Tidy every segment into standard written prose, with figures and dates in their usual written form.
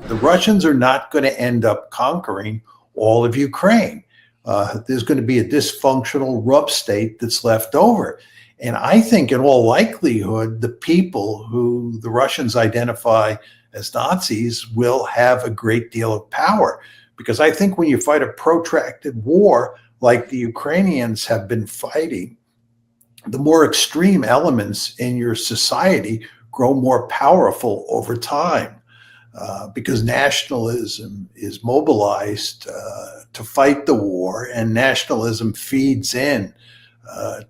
The Russians are not going to end up conquering all of Ukraine. There's going to be a dysfunctional rub state that's left over. And I think in all likelihood, the people who the Russians identify as Nazis will have a great deal of power. Because I think when you fight a protracted war like the Ukrainians have been fighting, the more extreme elements in your society grow more powerful over time. Because nationalism is mobilized to fight the war, and nationalism feeds in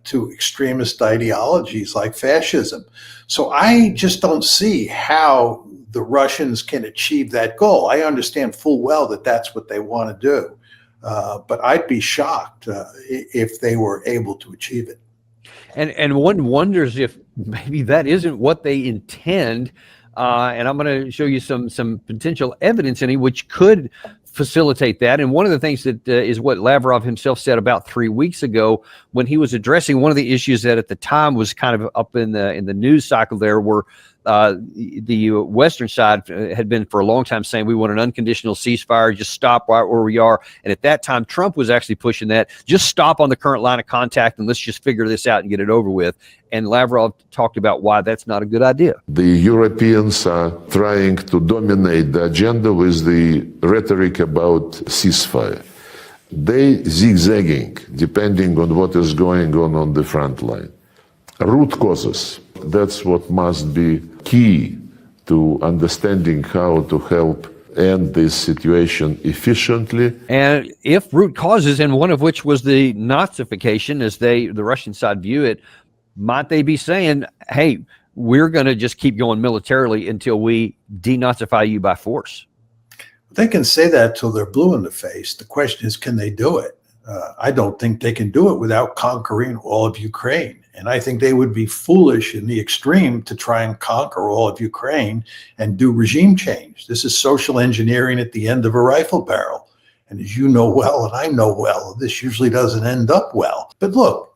to extremist ideologies like fascism. So I just don't see how the Russians can achieve that goal. I understand full well that that's what they want to do, but I'd be shocked if they were able to achieve it. And one wonders if maybe that isn't what they intend. And I'm going to show you some potential evidence in it which could facilitate that. And one of the things that is what Lavrov himself said about 3 weeks ago when he was addressing one of the issues that at the time was kind of up in the news cycle there, where the Western side had been for a long time saying we want an unconditional ceasefire, just stop right where we are. And at that time, Trump was actually pushing that, just stop on the current line of contact and let's just figure this out and get it over with. And Lavrov talked about why that's not a good idea. The Europeans are trying to dominate the agenda with the rhetoric about ceasefire. They zigzagging depending on what is going on the front line. Root causes. That's what must be key to understanding how to help end this situation efficiently. And if root causes, and one of which was the Nazification, as the Russian side view it, might they be saying, hey, we're going to just keep going militarily until we denazify you by force? They can say that till they're blue in the face. The question is, can they do it? I don't think they can do it without conquering all of Ukraine. And I think they would be foolish in the extreme to try and conquer all of Ukraine and do regime change. This is social engineering at the end of a rifle barrel. And as you know well, and I know well, this usually doesn't end up well. But look,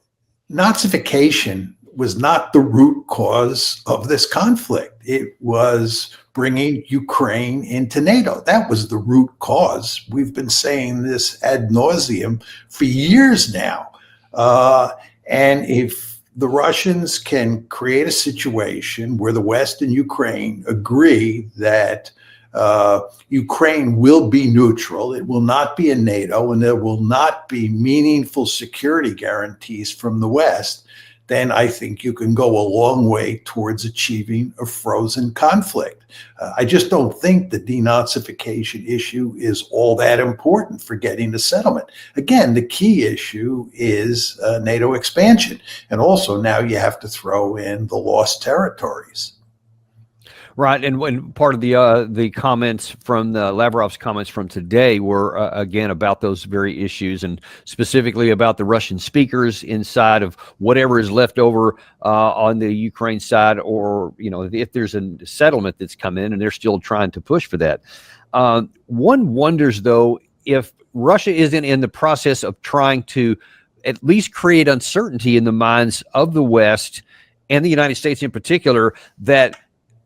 Nazification was not the root cause of this conflict. It was bringing Ukraine into NATO. That was the root cause. We've been saying this ad nauseum for years now. And if the Russians can create a situation where the West and Ukraine agree that Ukraine will be neutral, it will not be in NATO, and there will not be meaningful security guarantees from the West, then I think you can go a long way towards achieving a frozen conflict. I just don't think the denazification issue is all that important for getting a settlement. Again, the key issue is NATO expansion. And also now you have to throw in the lost territories. Right, and when part of the comments from Lavrov's comments from today were again about those very issues, and specifically about the Russian speakers inside of whatever is left over on the Ukraine side, or if there's a settlement that's come in, and they're still trying to push for that. One wonders though if Russia isn't in the process of trying to at least create uncertainty in the minds of the West and the United States in particular, that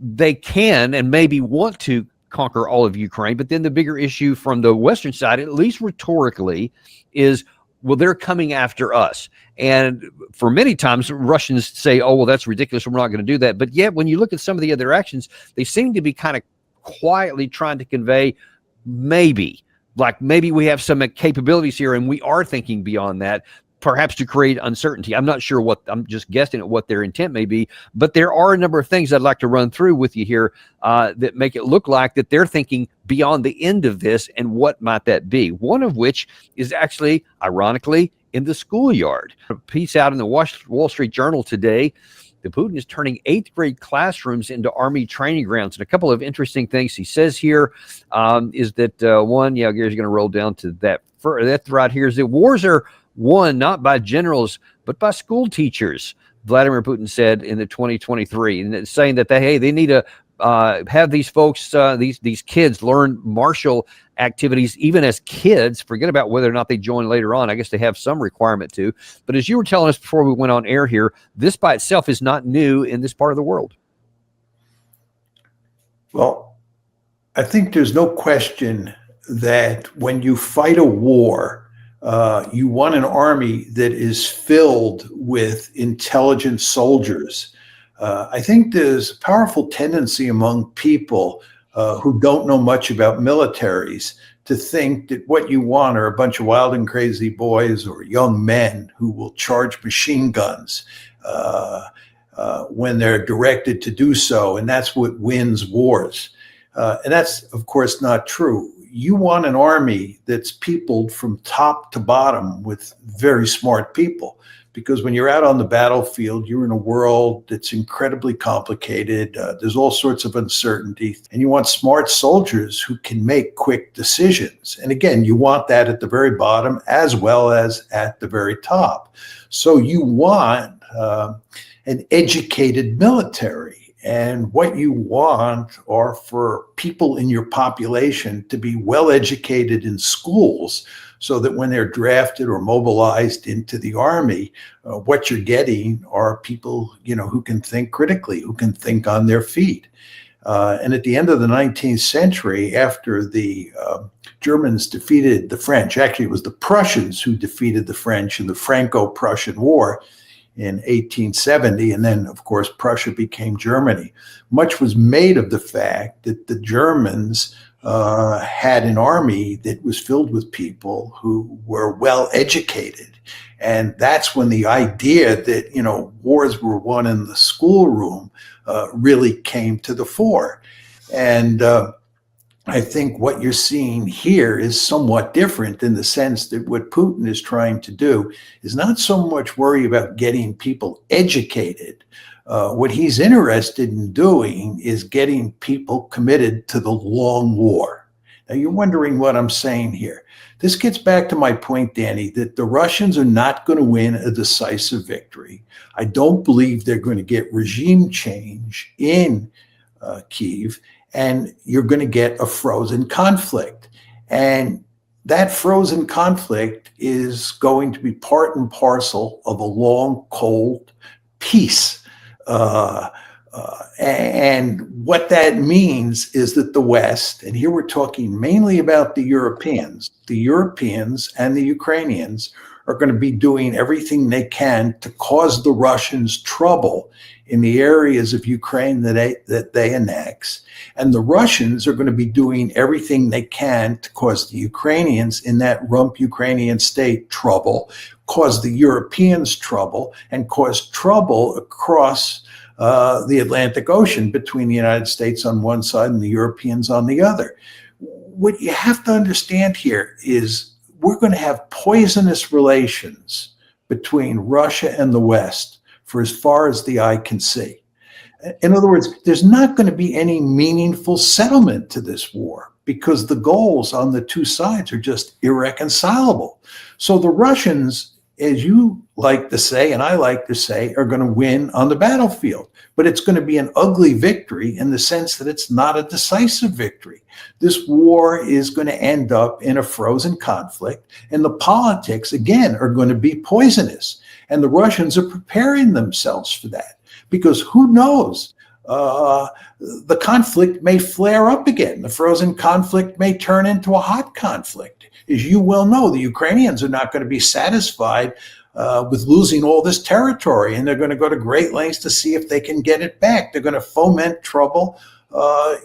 they can and maybe want to conquer all of Ukraine. But then the bigger issue from the Western side, at least rhetorically, is, well, they're coming after us. And for many times, Russians say, oh, well, that's ridiculous, we're not going to do that. But yet, when you look at some of the other actions, they seem to be kind of quietly trying to convey maybe we have some capabilities here and we are thinking beyond that, perhaps to create uncertainty. I'm not sure I'm just guessing at what their intent may be, but there are a number of things I'd like to run through with you here that make it look like that they're thinking beyond the end of this, and what might that be? One of which is actually, ironically, in the schoolyard. A piece out in the Wall Street Journal today, that Putin is turning 8th grade classrooms into army training grounds. And a couple of interesting things he says here is that one, Gary's going to roll down to that. That right here is that wars are won not by generals, but by school teachers, Vladimir Putin said in the 2023, and saying that they need to have these folks, these kids learn martial activities even as kids. Forget about whether or not they join later on. I guess they have some requirement to. But as you were telling us before we went on air here, this by itself is not new in this part of the world. Well, I think there's no question that when you fight a war, you want an army that is filled with intelligent soldiers. I think there's a powerful tendency among people who don't know much about militaries to think that what you want are a bunch of wild and crazy boys or young men who will charge machine guns when they're directed to do so, and that's what wins wars. And that's, of course, not true. You want an army that's peopled from top to bottom with very smart people, because when you're out on the battlefield, you're in a world that's incredibly complicated. There's all sorts of uncertainty, and you want smart soldiers who can make quick decisions. And again, you want that at the very bottom as well as at the very top. So you want an educated military. And what you want are for people in your population to be well educated in schools, so that when they're drafted or mobilized into the army, what you're getting are people, who can think critically, who can think on their feet. And at the end of the 19th century, after the Germans defeated the French, actually it was the Prussians who defeated the French in the Franco-Prussian War in 1870, and then, of course, Prussia became Germany. Much was made of the fact that the Germans had an army that was filled with people who were well educated. And that's when the idea that, wars were won in the schoolroom really came to the fore. And I think what you're seeing here is somewhat different, in the sense that what Putin is trying to do is not so much worry about getting people educated. What he's interested in doing is getting people committed to the long war. Now, you're wondering what I'm saying here. This gets back to my point, Danny, that the Russians are not going to win a decisive victory. I don't believe they're going to get regime change in Kyiv. And you're going to get a frozen conflict. And that frozen conflict is going to be part and parcel of a long, cold peace. And what that means is that the West, and here we're talking mainly about the Europeans and the Ukrainians, are going to be doing everything they can to cause the Russians trouble in the areas of Ukraine that they annex. And the Russians are going to be doing everything they can to cause the Ukrainians in that rump Ukrainian state trouble, cause the Europeans trouble, and cause trouble across the Atlantic Ocean between the United States on one side and the Europeans on the other. What you have to understand here is we're going to have poisonous relations between Russia and the West for as far as the eye can see. In other words, there's not going to be any meaningful settlement to this war, because the goals on the two sides are just irreconcilable. So the Russians, as you like to say, and I like to say, are going to win on the battlefield. But it's going to be an ugly victory in the sense that it's not a decisive victory. This war is going to end up in a frozen conflict, and the politics, again, are going to be poisonous. And the Russians are preparing themselves for that, because who knows? The conflict may flare up again. The frozen conflict may turn into a hot conflict. As you well know, the Ukrainians are not going to be satisfied with losing all this territory, and they're going to go to great lengths to see if they can get it back. They're going to foment trouble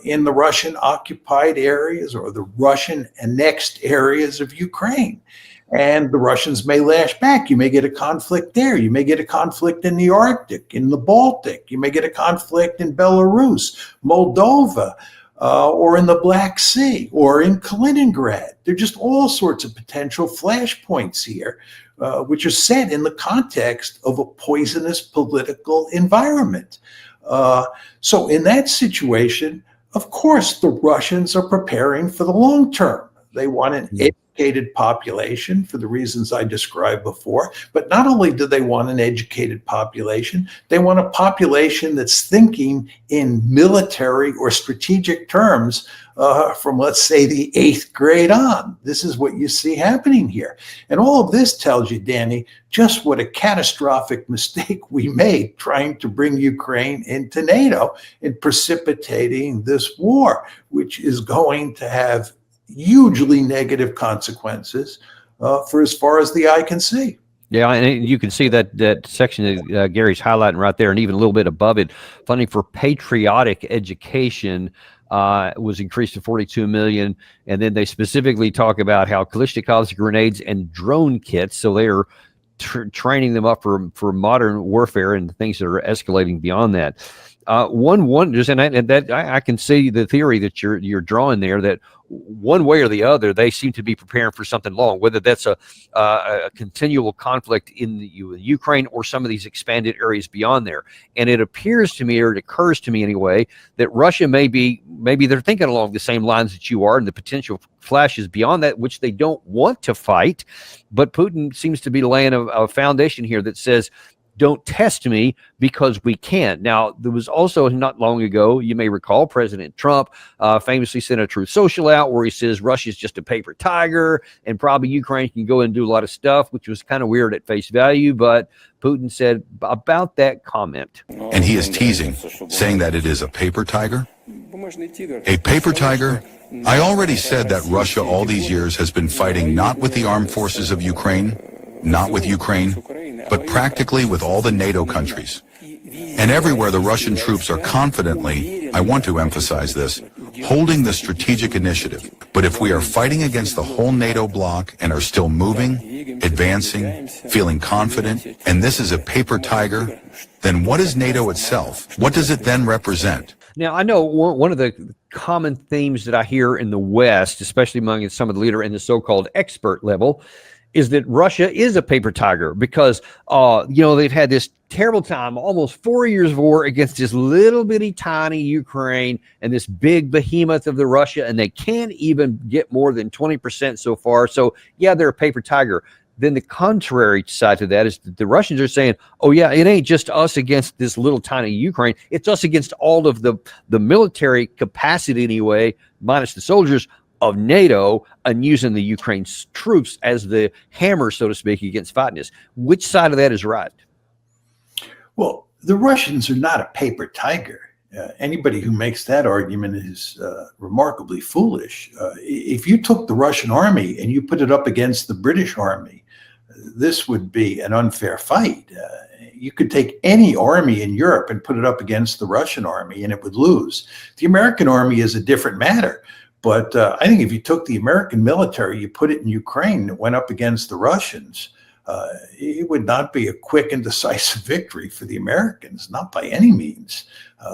in the Russian occupied areas or the Russian annexed areas of Ukraine. And the Russians may lash back. You may get a conflict there. You may get a conflict in the Arctic, in the Baltic. You may get a conflict in Belarus, Moldova, or in the Black Sea, or in Kaliningrad. There are just all sorts of potential flashpoints here, which are set in the context of a poisonous political environment. So in that situation, of course, the Russians are preparing for the long term. They want an educated educated population for the reasons I described before. But not only do they want an educated population, they want a population that's thinking in military or strategic terms from, let's say, the 8th grade on. This is what you see happening here. And all of this tells you, Danny, just what a catastrophic mistake we made trying to bring Ukraine into NATO and precipitating this war, which is going to have hugely negative consequences for as far as the eye can see. Yeah, and you can see that section that Gary's highlighting right there, and even a little bit above it, funding for patriotic education was increased to 42 million. And then they specifically talk about how Kalashnikovs, grenades, and drone kits. So they are training them up for modern warfare and things that are escalating beyond that. One wonders, and I can see the theory that you're drawing there, that one way or the other, they seem to be preparing for something long, whether that's a continual conflict in the Ukraine or some of these expanded areas beyond there. And it appears to me, or it occurs to me anyway, that Russia maybe they're thinking along the same lines that you are, and the potential flashes beyond that, which they don't want to fight. But Putin seems to be laying a foundation here that says, don't test me because we can't. Now, there was also not long ago, you may recall, President Trump famously sent a Truth Social out where he says Russia's just a paper tiger and probably Ukraine can go and do a lot of stuff, which was kind of weird at face value. But Putin said about that comment. And he is teasing, saying that it is a paper tiger. A paper tiger? I already said that Russia all these years has been fighting not with the armed forces of Ukraine, not with Ukraine, but practically with all the NATO countries. And everywhere the Russian troops are confidently, I want to emphasize this, holding the strategic initiative. But if we are fighting against the whole NATO bloc and are still moving, advancing, feeling confident, and this is a paper tiger, then what is NATO itself? What does it then represent? Now, I know one of the common themes that I hear in the West, especially among some of the leader in the so-called expert level, is that Russia is a paper tiger because, they've had this terrible time, almost 4 years of war against this little bitty tiny Ukraine and this big behemoth of the Russia, and they can't even get more than 20% so far. So, yeah, they're a paper tiger. Then the contrary side to that is that the Russians are saying, oh, yeah, it ain't just us against this little tiny Ukraine. It's us against all of the military capacity anyway, minus the soldiers, of NATO, and using the Ukraine's troops as the hammer, so to speak, against fighting this. Which side of that is right? Well, the Russians are not a paper tiger. Anybody who makes that argument is remarkably foolish. If you took the Russian army and you put it up against the British army, this would be an unfair fight. You could take any army in Europe and put it up against the Russian army and it would lose. The American army is a different matter. But I think if you took the American military, you put it in Ukraine, and it went up against the Russians, it would not be a quick and decisive victory for the Americans, not by any means.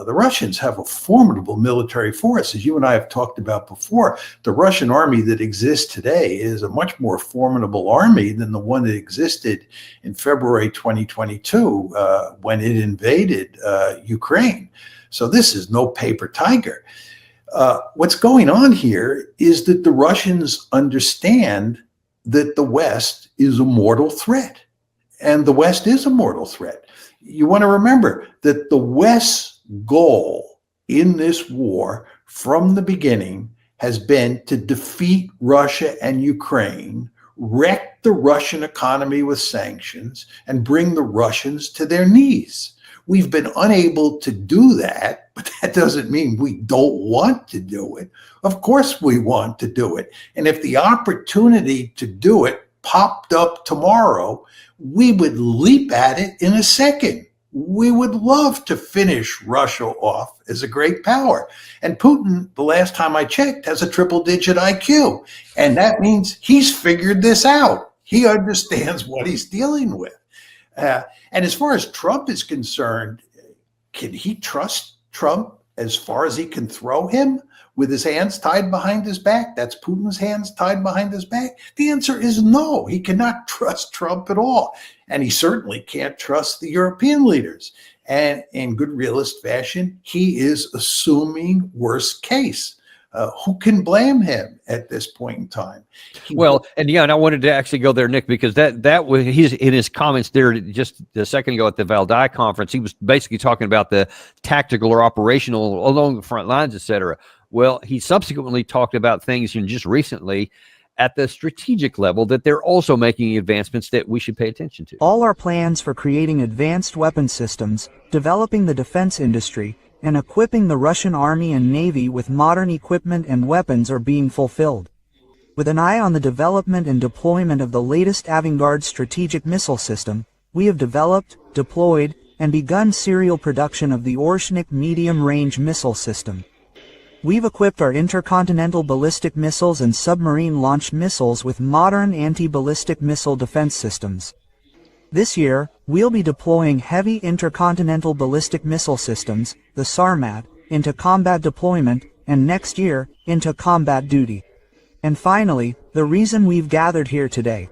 The Russians have a formidable military force. As you and I have talked about before, the Russian army that exists today is a much more formidable army than the one that existed in February 2022 when it invaded Ukraine. So this is no paper tiger. What's going on here is that the Russians understand that the West is a mortal threat, and the West is a mortal threat. You want to remember that the West's goal in this war from the beginning has been to defeat Russia and Ukraine, wreck the Russian economy with sanctions, and bring the Russians to their knees. We've been unable to do that, but that doesn't mean we don't want to do it. Of course we want to do it. And if the opportunity to do it popped up tomorrow, we would leap at it in a second. We would love to finish Russia off as a great power. And Putin, the last time I checked, has a triple-digit IQ. And that means he's figured this out. He understands what he's dealing with. And as far as Trump is concerned, can he trust Trump as far as he can throw him with his hands tied behind his back? That's Putin's hands tied behind his back. The answer is no. He cannot trust Trump at all. And he certainly can't trust the European leaders. And in good realist fashion, he is assuming worst case. Who can blame him at this point in time? Well, and yeah, and I wanted to actually go there, Nick, because that was he's in his comments there just a second ago at the Valdai conference. He was basically talking about the tactical or operational along the front lines, et cetera. Well, he subsequently talked about things just recently at the strategic level that they're also making advancements that we should pay attention to. All our plans for creating advanced weapon systems, developing the defense industry, and equipping the Russian Army and Navy with modern equipment and weapons are being fulfilled. With an eye on the development and deployment of the latest Avangard strategic missile system, we have developed, deployed, and begun serial production of the Orshnik medium-range missile system. We've equipped our intercontinental ballistic missiles and submarine-launched missiles with modern anti-ballistic missile defense systems. This year, we'll be deploying heavy intercontinental ballistic missile systems, the SARMAT, into combat deployment, and next year, into combat duty. And finally, the reason we've gathered here today.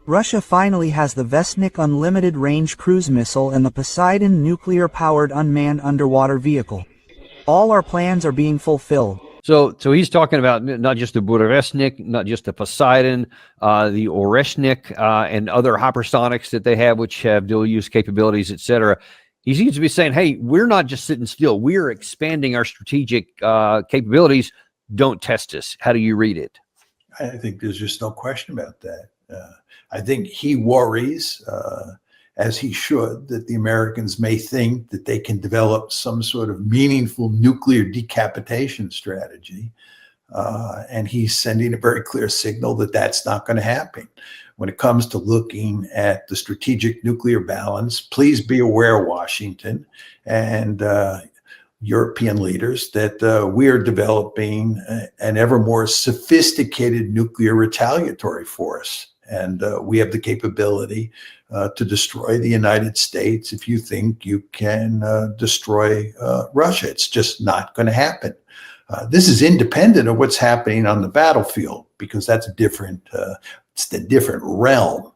Russia finally has the Vestnik unlimited range cruise missile and the Poseidon nuclear-powered unmanned underwater vehicle. All our plans are being fulfilled. So he's talking about not just the Burevestnik, not just the Poseidon, the Oreshnik, and other hypersonics that they have, which have dual-use capabilities, et cetera. He seems to be saying, hey, we're not just sitting still. We're expanding our strategic capabilities. Don't test us. How do you read it? I think there's just no question about that. I think he worries, as he should, that the Americans may think that they can develop some sort of meaningful nuclear decapitation strategy. And he's sending a very clear signal that that's not going to happen. When it comes to looking at the strategic nuclear balance, please be aware, Washington and European leaders, that we are developing an ever more sophisticated nuclear retaliatory force. And we have the capability to destroy the United States if you think you can destroy Russia. It's just not going to happen. This is independent of what's happening on the battlefield, because that's a different, it's a different realm.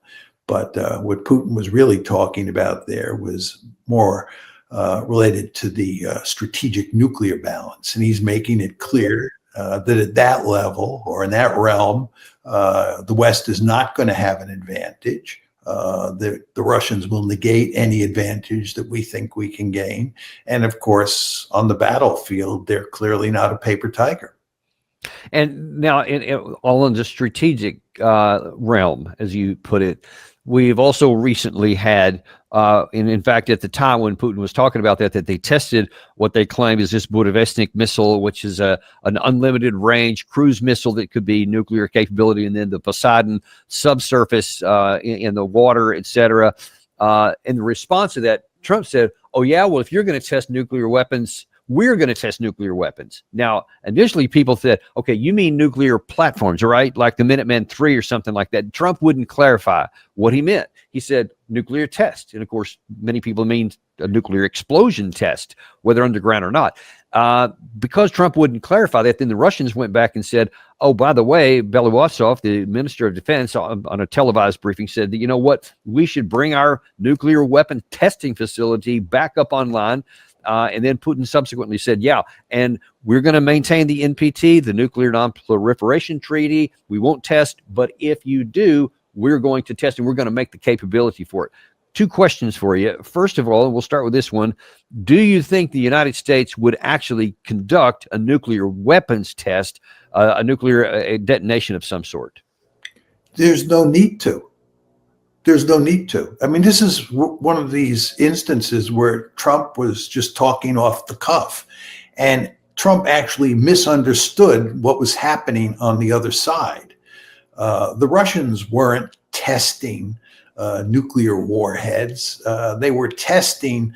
But what Putin was really talking about there was more related to the strategic nuclear balance. And he's making it clear that at that level, or in that realm, the West is not going to have an advantage. The Russians will negate any advantage that we think we can gain. And of course, on the battlefield, they're clearly not a paper tiger. And now, all in the strategic realm, as you put it, we've also recently had, and in fact, at the time when Putin was talking about that they tested what they claim is this Burevestnik missile, which is an unlimited range cruise missile that could be nuclear capability, and then the Poseidon subsurface in the water, et cetera. In the response to that, Trump said, oh, yeah, well, if you're going to test nuclear weapons, we're going to test nuclear weapons. Now, initially, people said, okay, you mean nuclear platforms, right? Like the Minuteman III or something like that. Trump wouldn't clarify what he meant. He said nuclear test. And of course, many people mean a nuclear explosion test, whether underground or not. Because Trump wouldn't clarify that, then the Russians went back and said, oh, by the way, Belousov, the Minister of Defense, on a televised briefing said that, you know what, we should bring our nuclear weapon testing facility back up online. And then Putin subsequently said, yeah, and we're going to maintain the NPT, the Nuclear Non-Proliferation Treaty. We won't test, but if you do, we're going to test, and we're going to make the capability for it. Two questions for you. First of all, we'll start with this one. Do you think the United States would actually conduct a nuclear weapons test, a nuclear detonation of some sort? There's no need to. There's no need to. I mean, this is one of these instances where Trump was just talking off the cuff, and Trump actually misunderstood what was happening on the other side. The Russians weren't testing nuclear warheads. They were testing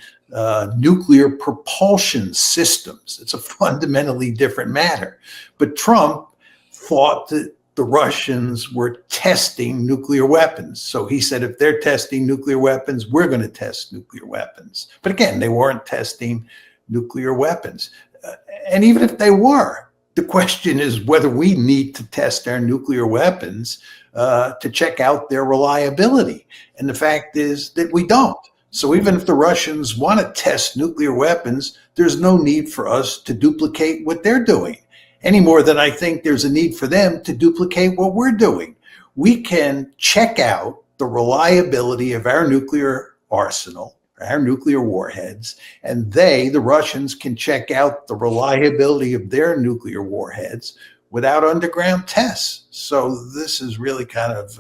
nuclear propulsion systems. It's a fundamentally different matter. But Trump thought that the Russians were testing nuclear weapons. So he said, if they're testing nuclear weapons, we're going to test nuclear weapons. But again, they weren't testing nuclear weapons. And even if they were, the question is whether we need to test our nuclear weapons to check out their reliability. And the fact is that we don't. So even if the Russians want to test nuclear weapons, there's no need for us to duplicate what they're doing. any more than I think there's a need for them to duplicate what we're doing. We can check out the reliability of our nuclear arsenal, our nuclear warheads, and they, the Russians, can check out the reliability of their nuclear warheads without underground tests. So this is really kind of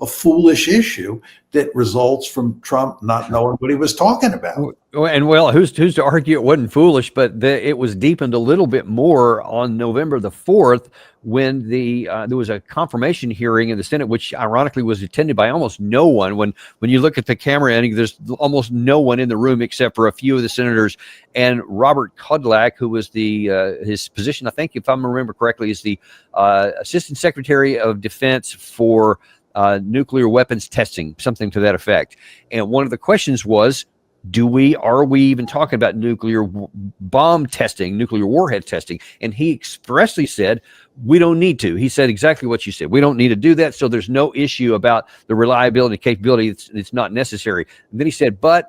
a foolish issue that results from Trump not knowing what he was talking about. And well, who's to argue it wasn't foolish, but it was deepened a little bit more on November the 4th when there was a confirmation hearing in the Senate, which ironically was attended by almost no one. When you look at the camera, and there's almost no one in the room except for a few of the senators. And Robert Kudlak, who was his position, I think, if I remember correctly, is the Assistant Secretary of Defense for nuclear weapons testing, something to that effect. And one of the questions was, are we even talking about nuclear bomb testing, nuclear warhead testing? And he expressly said, we don't need to. He said exactly what you said. We don't need to do that. So there's no issue about the reliability, capability. It's not necessary. And then he said, but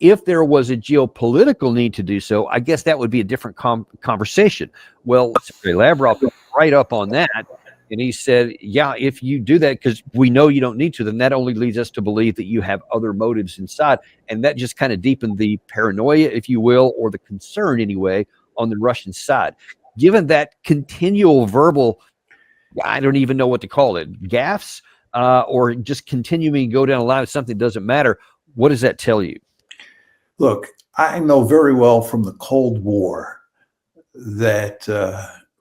if there was a geopolitical need to do so, I guess that would be a different conversation. Well, Lavrov went right up on that. And he said, yeah, if you do that, because we know you don't need to, then that only leads us to believe that you have other motives inside. And that just kind of deepened the paranoia, if you will, or the concern anyway, on the Russian side. Given that continual verbal, I don't even know what to call it, gaffes, or just continuing to go down a line of something that doesn't matter, what does that tell you? Look, I know very well from the Cold War that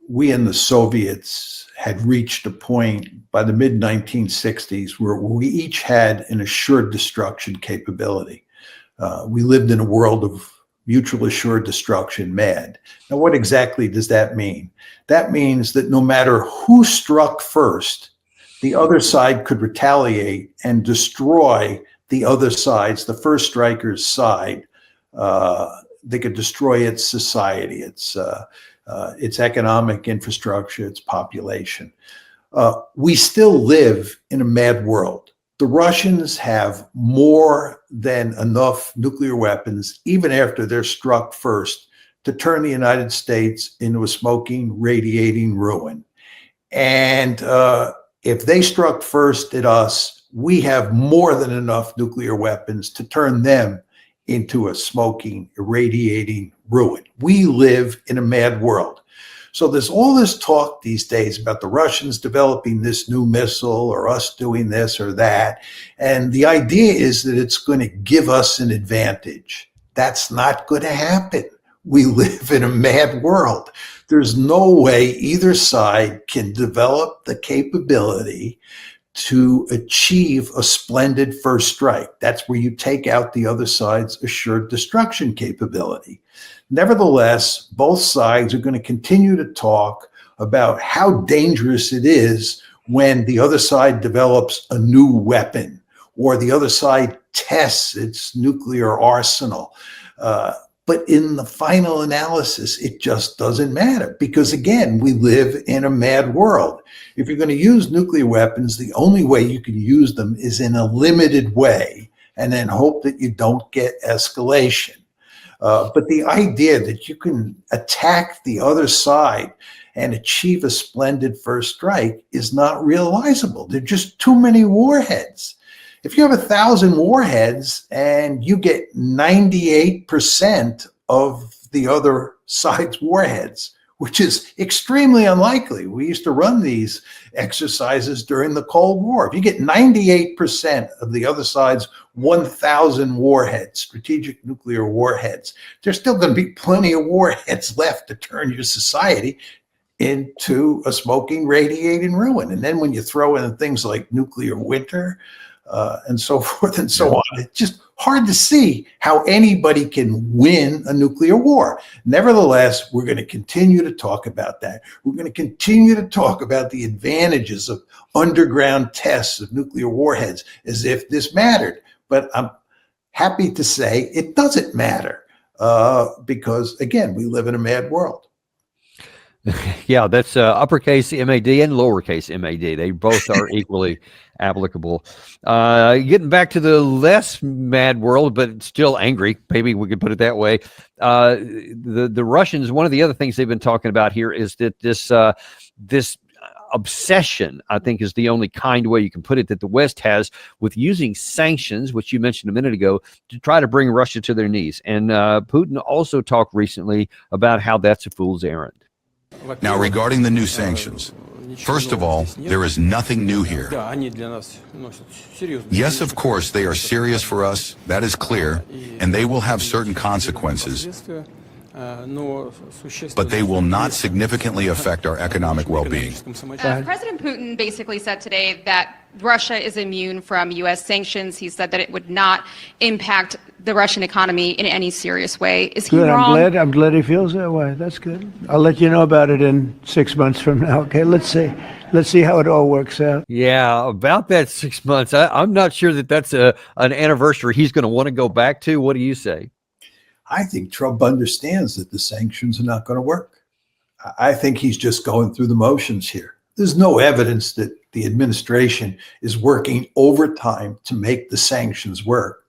we and the Soviets had reached a point by the mid-1960s where we each had an assured destruction capability. We lived in a world of mutual assured destruction, MAD. Now, what exactly does that mean? That means that no matter who struck first, the other side could retaliate and destroy the other side's, the first striker's side. They could destroy its society, its economic infrastructure, its population. We still live in a mad world. The Russians have more than enough nuclear weapons, even after they're struck first, to turn the United States into a smoking, radiating ruin. And if they struck first at us, we have more than enough nuclear weapons to turn them into a smoking, irradiating ruin. We live in a mad world. So there's all this talk these days about the Russians developing this new missile or us doing this or that. And the idea is that it's going to give us an advantage. That's not going to happen. We live in a mad world. There's no way either side can develop the capability to achieve a splendid first strike. That's where you take out the other side's assured destruction capability. Nevertheless, both sides are going to continue to talk about how dangerous it is when the other side develops a new weapon or the other side tests its nuclear arsenal. But in the final analysis, it just doesn't matter because, again, we live in a mad world. If you're going to use nuclear weapons, the only way you can use them is in a limited way and then hope that you don't get escalation. But the idea that you can attack the other side and achieve a splendid first strike is not realizable. There are just too many warheads. If you have 1,000 warheads and you get 98% of the other side's warheads, which is extremely unlikely. We used to run these exercises during the Cold War. If you get 98% of the other side's 1,000 warheads, strategic nuclear warheads, there's still going to be plenty of warheads left to turn your society into a smoking, radiating ruin. And then when you throw in things like nuclear winter, and so forth and so on. It's just hard to see how anybody can win a nuclear war. Nevertheless, we're going to continue to talk about that. We're going to continue to talk about the advantages of underground tests of nuclear warheads as if this mattered. But I'm happy to say it doesn't matter because, again, we live in a mad world. Yeah, that's uppercase MAD and lowercase MAD. They both are equally applicable. Getting back to the less mad world, but still angry, maybe we could put it that way. The Russians, one of the other things they've been talking about here is that this obsession, I think is the only kind way you can put it, that the West has with using sanctions, which you mentioned a minute ago, to try to bring Russia to their knees. And Putin also talked recently about how that's a fool's errand. Now, regarding the new sanctions, first of all, there is nothing new here. Yes, of course, they are serious for us, that is clear, and they will have certain consequences, but they will not significantly affect our economic well-being. President Putin basically said today that Russia is immune from U.S. sanctions. He said that it would not impact the Russian economy in any serious way. Is he Good. wrong? I'm glad he feels that way. That's good. I'll let you know about it in 6 months from now. Okay, let's see how it all works out. Yeah, about that 6 months. I'm not sure that that's an anniversary he's going to want to go back to. What do you say? I think Trump understands that the sanctions are not going to work. I think he's just going through the motions here. There's no evidence that the administration is working overtime to make the sanctions work.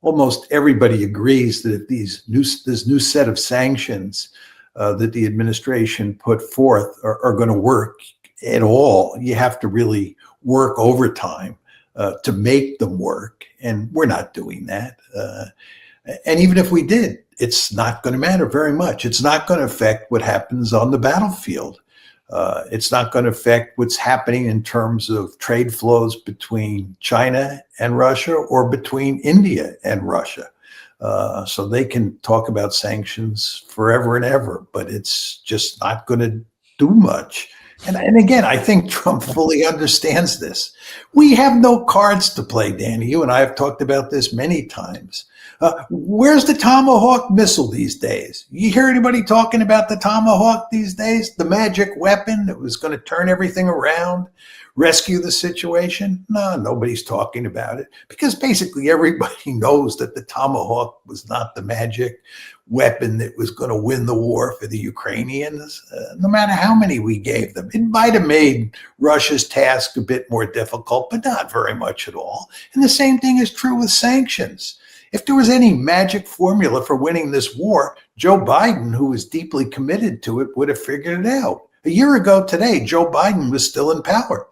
Almost everybody agrees that if this new set of sanctions that the administration put forth are going to work at all, you have to really work overtime to make them work. And we're not doing that. And even if we did, it's not going to matter very much. It's not going to affect what happens on the battlefield. It's not going to affect what's happening in terms of trade flows between China and Russia or between India and Russia. So they can talk about sanctions forever and ever, but it's just not going to do much. And again, I think Trump fully understands this. We have no cards to play, Danny. You and I have talked about this many times. Where's the Tomahawk missile these days? You hear anybody talking about the Tomahawk these days? The magic weapon that was going to turn everything around, rescue the situation? No, nobody's talking about it because basically everybody knows that the Tomahawk was not the magic weapon that was going to win the war for the Ukrainians, no matter how many we gave them. It might have made Russia's task a bit more difficult, but not very much at all. And the same thing is true with sanctions. If there was any magic formula for winning this war, Joe Biden, who was deeply committed to it, would have figured it out. A year ago today, Joe Biden was still in power.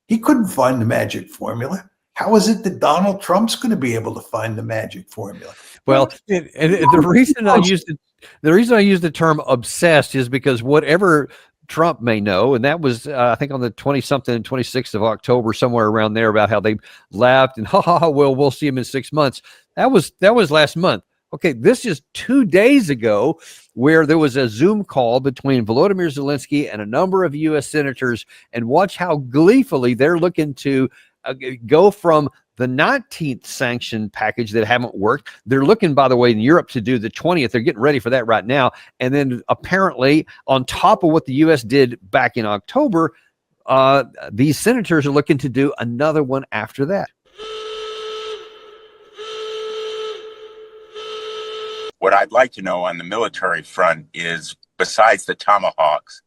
He couldn't find the magic formula. How is it that Donald Trump's going to be able to find the magic formula? Well, and the reason I use the term obsessed is because whatever Trump may know, and that was I think on the 26th of October, somewhere around there, about how they laughed and well, we'll see him in 6 months. That was last month. Okay, this is 2 days ago, where there was a Zoom call between Volodymyr Zelensky and a number of U.S. senators, and watch how gleefully they're looking to go from the 19th sanction package that haven't worked. They're looking, by the way, in Europe to do the 20th. They're getting ready for that right now. And then apparently, on top of what the U.S. did back in October, these senators are looking to do another one after that. What I'd like to know on the military front is, besides the Tomahawks,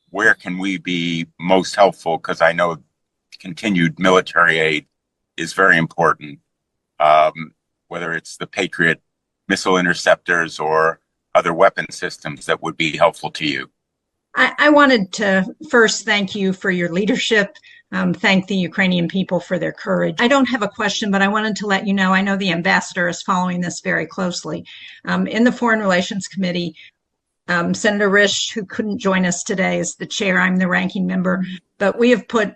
where can we be most helpful? Because I know continued military aid is very important, whether it's the Patriot missile interceptors or other weapon systems that would be helpful to you. I wanted to first thank you for your leadership, thank the Ukrainian people for their courage. I don't have a question, but I wanted to let you know, I know the ambassador is following this very closely. In the Foreign Relations Committee, Senator Risch, who couldn't join us today, is the chair. I'm the ranking member, but we have put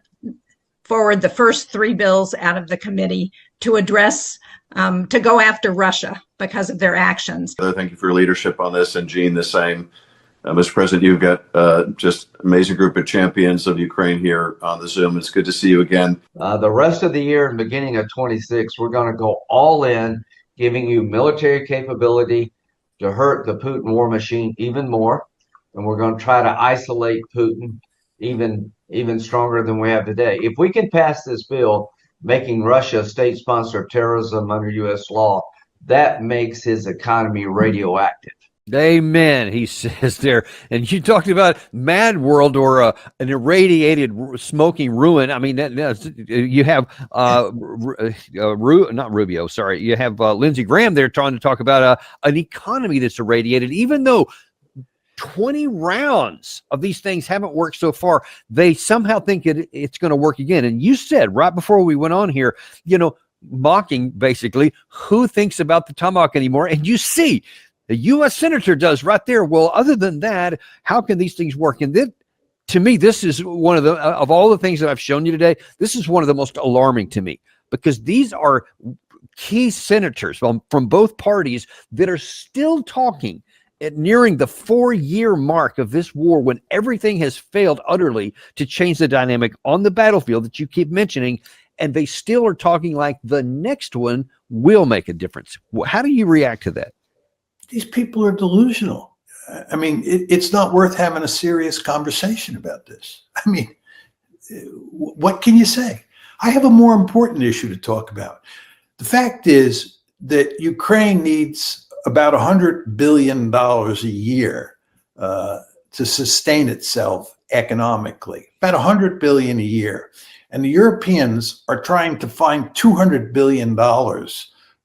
forward the first 3 bills out of the committee to address, to go after Russia because of their actions. Thank you for your leadership on this, and Gene, the same. Mr. President, you've got just amazing group of champions of Ukraine here on the Zoom. It's good to see you again. The rest of the year and beginning of 26, we're going to go all in, giving you military capability to hurt the Putin war machine even more. And we're going to try to isolate Putin even stronger than we have today. If we can pass this bill, making Russia a state sponsor of terrorism under U.S. law, that makes his economy radioactive. Amen, he says there. And you talked about mad world or an irradiated smoking ruin. I mean, you have not Rubio, sorry. You have Lindsey Graham there trying to talk about an economy that's irradiated, even though 20 rounds of these things haven't worked so far. They somehow think it's going to work again. And you said right before we went on here, mocking basically, who thinks about the tomahawk anymore? And you see, the U.S. senator does right there. Well, other than that, how can these things work? And then, to me, this is one of all the things that I've shown you today, this is one of the most alarming to me, because these are key senators from both parties that are still talking at nearing the 4-year mark of this war, when everything has failed utterly to change the dynamic on the battlefield that you keep mentioning, and they still are talking like the next one will make a difference. How do you react to that? These people are delusional. I mean, it's not worth having a serious conversation about this. I mean, what can you say? I have a more important issue to talk about. The fact is that Ukraine needs about $100 billion a year to sustain itself economically, about $100 billion a year. And the Europeans are trying to find $200 billion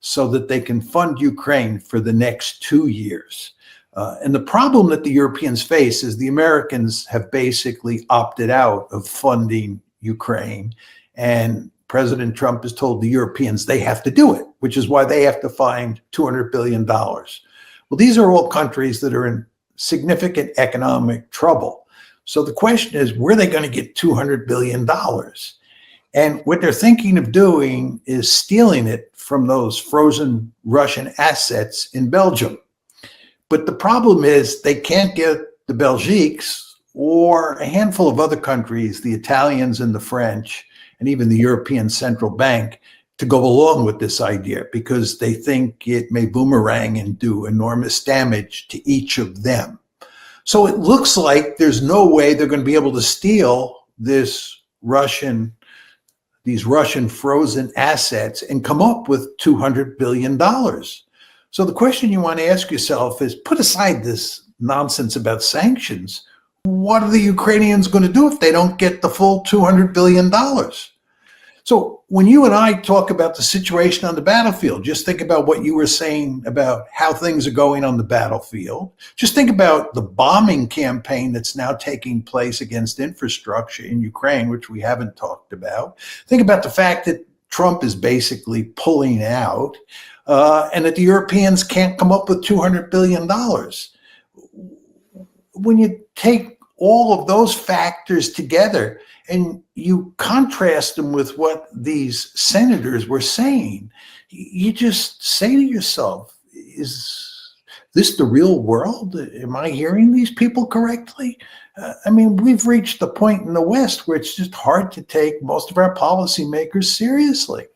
so that they can fund Ukraine for the next 2 years. And the problem that the Europeans face is the Americans have basically opted out of funding Ukraine. And President Trump has told the Europeans they have to do it, which is why they have to find $200 billion. Well, these are all countries that are in significant economic trouble. So the question is, where are they going to get $200 billion? And what they're thinking of doing is stealing it from those frozen Russian assets in Belgium. But the problem is they can't get the Belgiques or a handful of other countries, the Italians and the French, and even the European Central Bank, to go along with this idea, because they think it may boomerang and do enormous damage to each of them. So it looks like there's no way they're going to be able to steal these Russian frozen assets and come up with $200 billion. So the question you want to ask yourself is, put aside this nonsense about sanctions, what are the Ukrainians going to do if they don't get the full $200 billion? So when you and I talk about the situation on the battlefield, just think about what you were saying about how things are going on the battlefield. Just think about the bombing campaign that's now taking place against infrastructure in Ukraine, which we haven't talked about. Think about the fact that Trump is basically pulling out, and that the Europeans can't come up with $200 billion. When you take all of those factors together and you contrast them with what these senators were saying, you just say to yourself, is this the real world? Am I hearing these people correctly? I mean, we've reached the point in the West where it's just hard to take most of our policymakers seriously.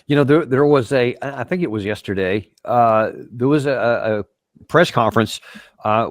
There was I think it was yesterday, there was a press conference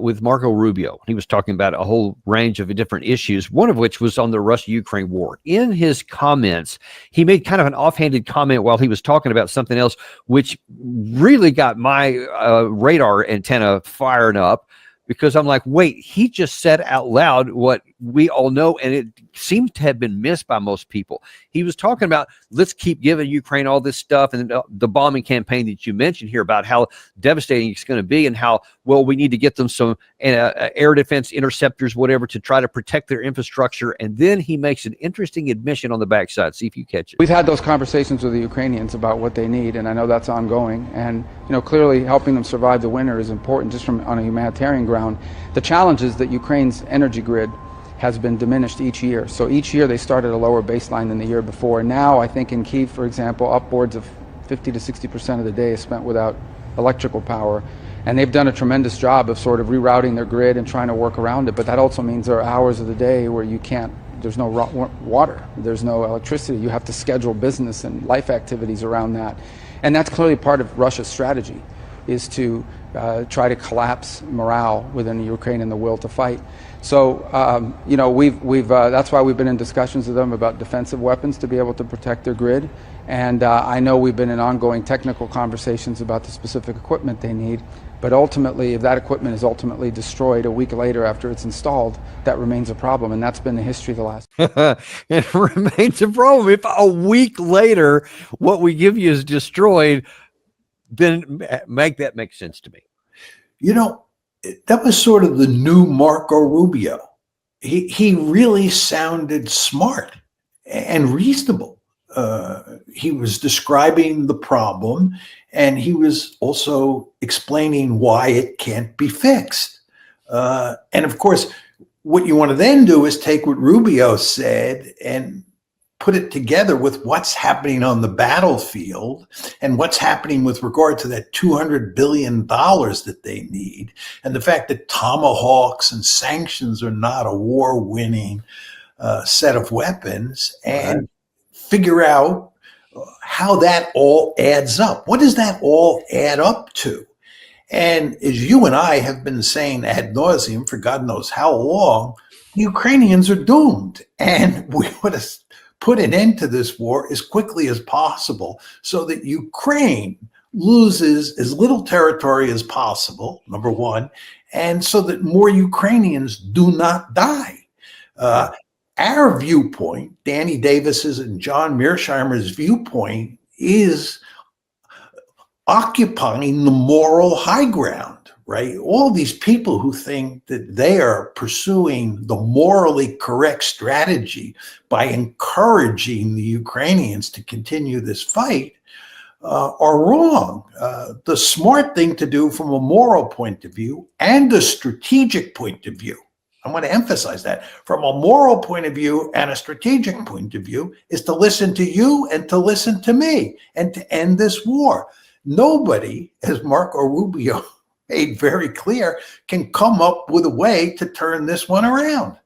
with Marco Rubio. He was talking about a whole range of different issues, one of which was on the Russia-Ukraine war. In his comments, he made kind of an offhanded comment while he was talking about something else, which really got my radar antenna firing up, because I'm like, wait, he just said out loud what we all know, and it seems to have been missed by most people. He was talking about, let's keep giving Ukraine all this stuff, and the bombing campaign that you mentioned here about how devastating it's going to be, and how, well, we need to get them some air defense interceptors, whatever, to try to protect their infrastructure. And then he makes an interesting admission on the backside. See if you catch it. We've had those conversations with the Ukrainians about what they need, and I know that's ongoing. And clearly helping them survive the winter is important, just from on a humanitarian ground. The challenge is that Ukraine's energy grid has been diminished each year. So each year they start at a lower baseline than the year before. Now, I think in Kyiv, for example, upwards of 50 to 60% of the day is spent without electrical power. And they've done a tremendous job of sort of rerouting their grid and trying to work around it. But that also means there are hours of the day where there's no water, there's no electricity. You have to schedule business and life activities around that. And that's clearly part of Russia's strategy, is to try to collapse morale within Ukraine and the will to fight. So, that's why we've been in discussions with them about defensive weapons to be able to protect their grid. And I know we've been in ongoing technical conversations about the specific equipment they need. But ultimately, if that equipment is ultimately destroyed a week later after it's installed, that remains a problem. And that's been the history of the last. It remains a problem. If a week later what we give you is destroyed, then make sense to me. You know, that was sort of the new Marco Rubio. He really sounded smart and reasonable. He was describing the problem, and he was also explaining why it can't be fixed. And of course, what you want to then do is take what Rubio said and put it together with what's happening on the battlefield and what's happening with regard to that $200 billion that they need, and the fact that tomahawks and sanctions are not a war-winning set of weapons, and figure out how that all adds up. What does that all add up to? And as you and I have been saying ad nauseum for God knows how long, Ukrainians are doomed, and we want to put an end to this war as quickly as possible so that Ukraine loses as little territory as possible, number one, and so that more Ukrainians do not die. Our viewpoint, Danny Davis's and John Mearsheimer's viewpoint, is occupying the moral high ground, right? All these people who think that they are pursuing the morally correct strategy by encouraging the Ukrainians to continue this fight are wrong. The smart thing to do from a moral point of view and a strategic point of view, I want to emphasize that, from a moral point of view and a strategic point of view, is to listen to you and to listen to me and to end this war. Nobody, as Marco Rubio made very clear, can come up with a way to turn this one around.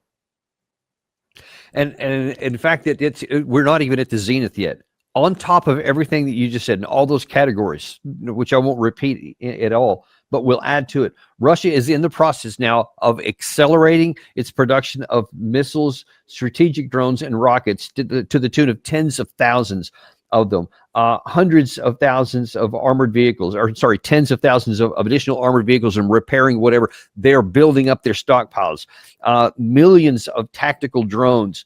And in fact, we're not even at the zenith yet. On top of everything that you just said, and all those categories, which I won't repeat at all, but we'll add to it, Russia is in the process now of accelerating its production of missiles, strategic drones, and rockets to the tune of tens of thousands of them, hundreds of thousands of armored vehicles, tens of thousands of additional armored vehicles, and repairing whatever. They're building up their stockpiles, millions of tactical drones,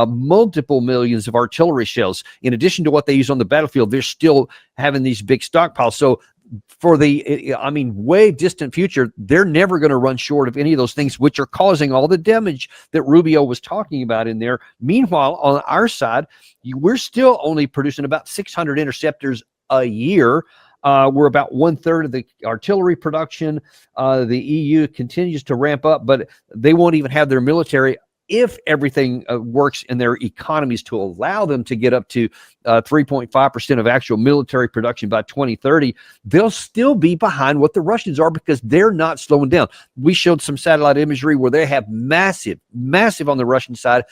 multiple millions of artillery shells. In addition to what they use on the battlefield, they're still having these big stockpiles. So for the, way distant future, they're never going to run short of any of those things, which are causing all the damage that Rubio was talking about in there. Meanwhile, on our side, we're still only producing about 600 interceptors a year. We're about 1/3 of the artillery production. The EU continues to ramp up, but they won't even have their military, if everything works in their economies, to allow them to get up to 3.5% of actual military production by 2030, they'll still be behind what the Russians are, because they're not slowing down. We showed some satellite imagery where they have massive on the Russian side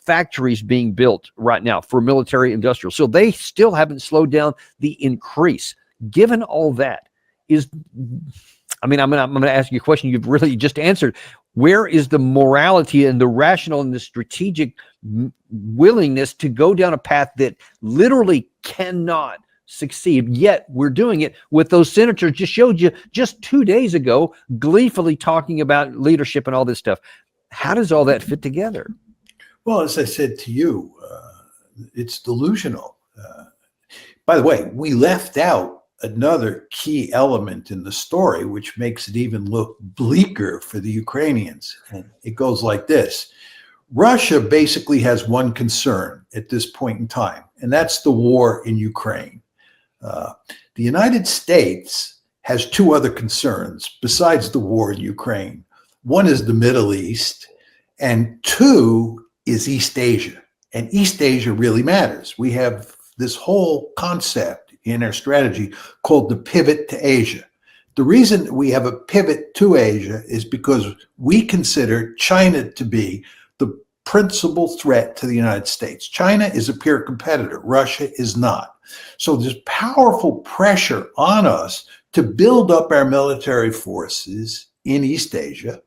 factories being built right now for military industrial. So they still haven't slowed down the increase. Given all that, I'm going to ask you a question you've really just answered. Where is the morality and the rational and the strategic willingness to go down a path that literally cannot succeed? Yet we're doing it with those senators just showed you just 2 days ago, gleefully talking about leadership and all this stuff. How does all that fit together? Well, as I said to you, it's delusional. By the way, we left out another key element in the story, which makes it even look bleaker for the Ukrainians. And it goes like this. Russia basically has one concern at this point in time, and that's the war in Ukraine. The United States has two other concerns besides the war in Ukraine. One is the Middle East, and two is East Asia. And East Asia really matters. We have this whole concept in our strategy called the pivot to Asia. The reason we have a pivot to Asia is because we consider China to be the principal threat to the United States. China is a peer competitor. Russia is not. So there's powerful pressure on us to build up our military forces in East Asia.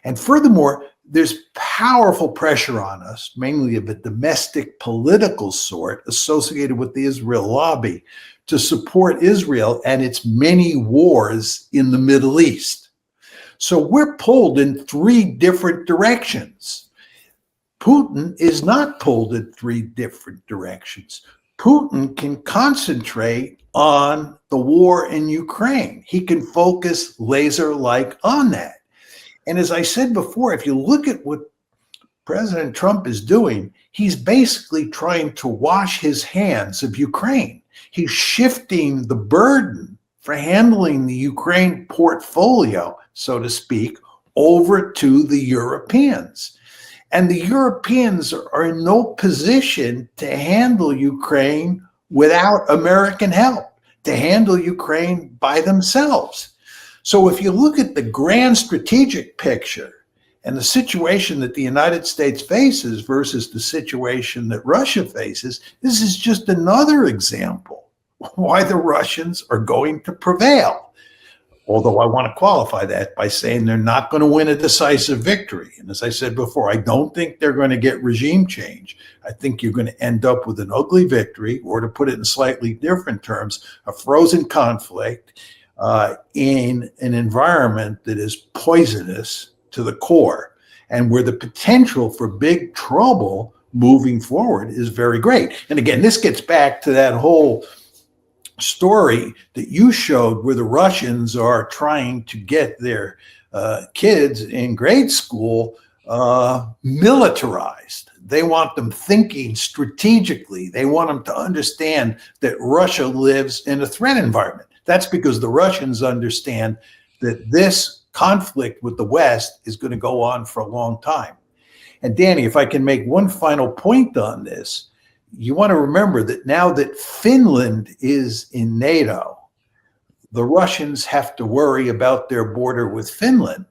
And furthermore, there's powerful pressure on us, mainly of a domestic political sort, associated with the Israel lobby, to support Israel and its many wars in the Middle East. So we're pulled in three different directions. Putin is not pulled in three different directions. Putin can concentrate on the war in Ukraine. He can focus laser-like on that. And as I said before, if you look at what President Trump is doing, he's basically trying to wash his hands of Ukraine. He's shifting the burden for handling the Ukraine portfolio, so to speak, over to the Europeans. And the Europeans are in no position to handle Ukraine without American help, to handle Ukraine by themselves. So if you look at the grand strategic picture and the situation that the United States faces versus the situation that Russia faces, this is just another example why the Russians are going to prevail. Although I want to qualify that by saying they're not going to win a decisive victory. And as I said before, I don't think they're going to get regime change. I think you're going to end up with an ugly victory, or to put it in slightly different terms, a frozen conflict in an environment that is poisonous to the core, and where the potential for big trouble moving forward is very great. And again, this gets back to that whole story that you showed where the Russians are trying to get their kids in grade school militarized. They want them thinking strategically. They want them to understand that Russia lives in a threat environment. That's because the Russians understand that this conflict with the West is going to go on for a long time. And Danny, if I can make one final point on this, you want to remember that now that Finland is in NATO, the Russians have to worry about their border with Finland,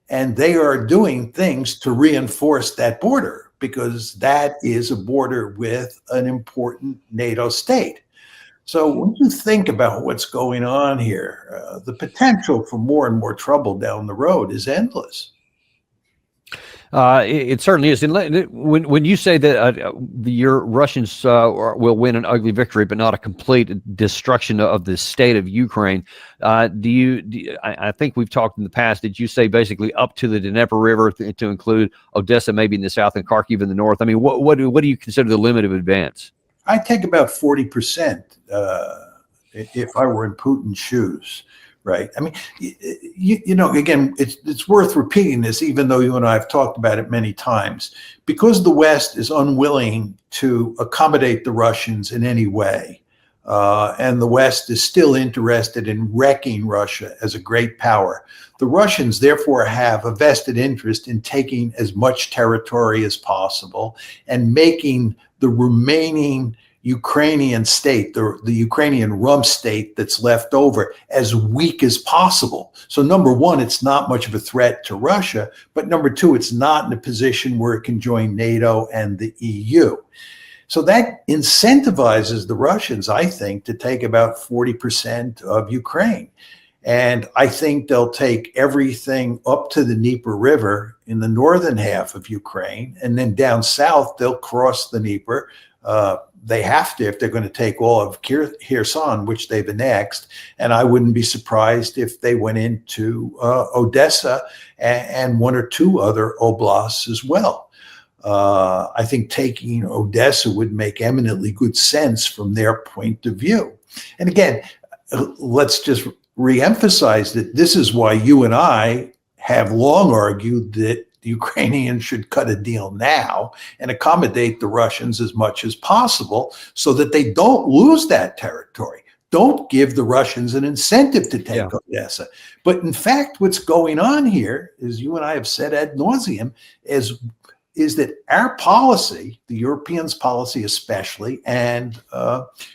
and they are doing things to reinforce that border because that is a border with an important NATO state. So when you think about what's going on here, the potential for more and more trouble down the road is endless. It certainly is. And when you say that your Russians will win an ugly victory, but not a complete destruction of the state of Ukraine, I think we've talked in the past. Did you say basically up to the Dnieper River to include Odessa, maybe in the south, and Kharkiv in the north? I mean, what do you consider the limit of advance? I take about 40% if I were in Putin's shoes. Right. I mean, you know, again, it's worth repeating this, even though you and I have talked about it many times, because the West is unwilling to accommodate the Russians in any way. And the West is still interested in wrecking Russia as a great power. The Russians, therefore, have a vested interest in taking as much territory as possible and making the remaining Ukrainian state, the Ukrainian rump state that's left over, as weak as possible. So number one, it's not much of a threat to Russia, but number two, it's not in a position where it can join NATO and the EU. So that incentivizes the Russians, I think, to take about 40% of Ukraine. And I think they'll take everything up to the Dnieper River in the northern half of Ukraine, and then down south, they'll cross the Dnieper. They have to if they're going to take all of Kherson, which they've annexed. And I wouldn't be surprised if they went into Odessa and one or two other oblasts as well. I think taking Odessa would make eminently good sense from their point of view. And again, let's just reemphasize that this is why you and I have long argued that the Ukrainians should cut a deal now and accommodate the Russians as much as possible so that they don't lose that territory. Don't give the Russians an incentive to take Odessa. But in fact, what's going on here, as you and I have said ad nauseum, is that our policy, the Europeans' policy especially, and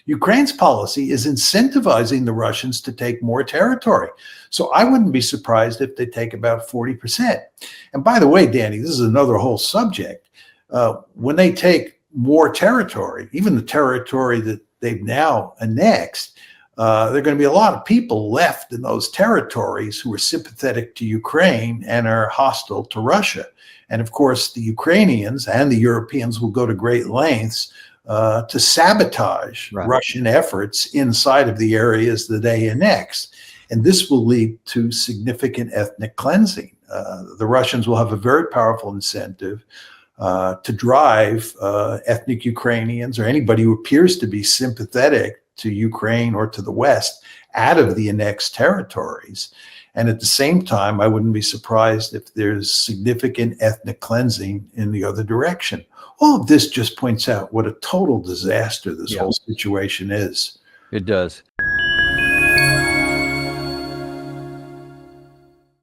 Ukraine's policy is incentivizing the Russians to take more territory. So I wouldn't be surprised if they take about 40%. And by the way, Danny, this is another whole subject. When they take more territory, even the territory that they've now annexed, there are going to be a lot of people left in those territories who are sympathetic to Ukraine and are hostile to Russia. And of course, the Ukrainians and the Europeans will go to great lengths to sabotage Russian efforts inside of the areas that they annexed. And this will lead to significant ethnic cleansing. The Russians will have a very powerful incentive to drive ethnic Ukrainians or anybody who appears to be sympathetic to Ukraine or to the West out of the annexed territories. And at the same time, I wouldn't be surprised if there's significant ethnic cleansing in the other direction. All of this just points out what a total disaster this whole situation is. It does.